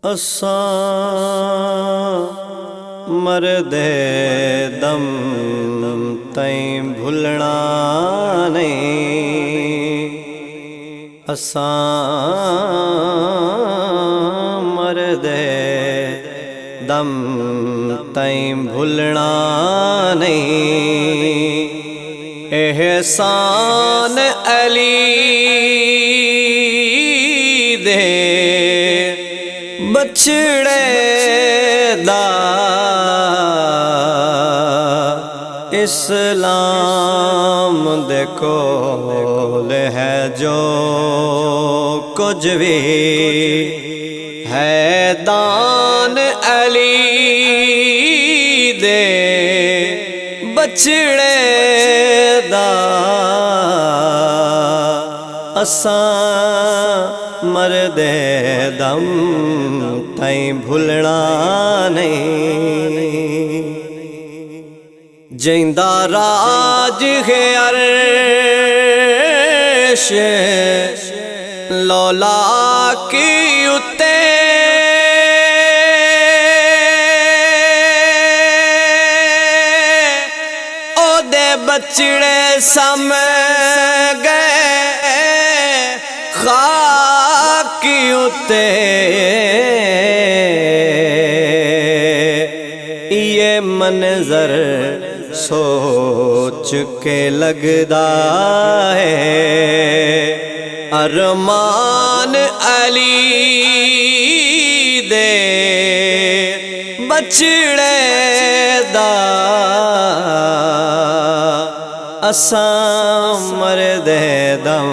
اساں مردے دم تائیں بھلنا نہیں، اساں مردے دم تائیں بھلنا نہیں، احسان علی دے بچڑے دا اسلام دے کول ہے جو کچھ بھی ہے دان علی دے بچڑے دا اساں مردے دم تائیں بھلنا نہیں، جیندہ راج ہے عرش لولا کی اتے، او دے بچڑے سم گئے خاک اتے، یہ منظر سوچ کے لگدا ہے ارمان علی دے بچڑے دا اساں مردے دم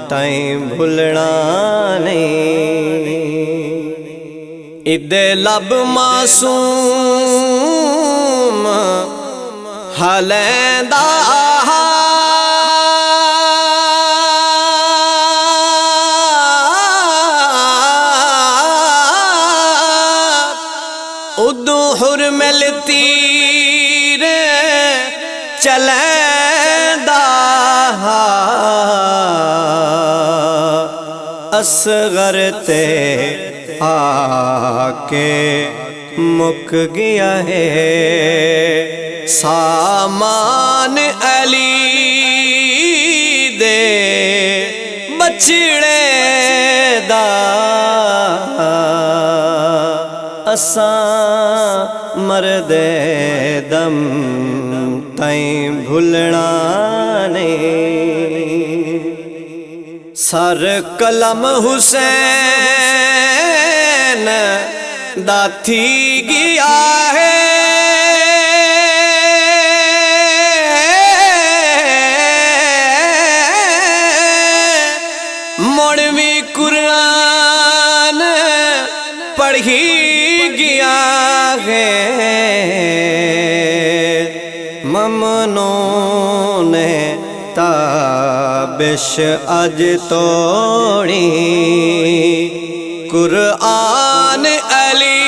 تائیں بھلنا نہیں، ادے لب معصوم حلیندہ ادو حرمل تیر چلیندہ اصغر تے آکے مک گیا ہے سامان علی دے بچڑے دا اساں مردے دم تائیں بھلنا نہیں، سر قلم حسین دا تھی گیا ہے موڑوی قرآن پڑھی گیا ہے، ممنون تابش اج توڑی قرآن علی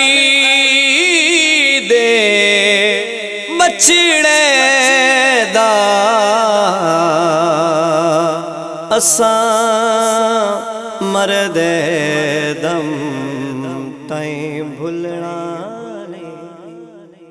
دے بچڑے دا اساں مردے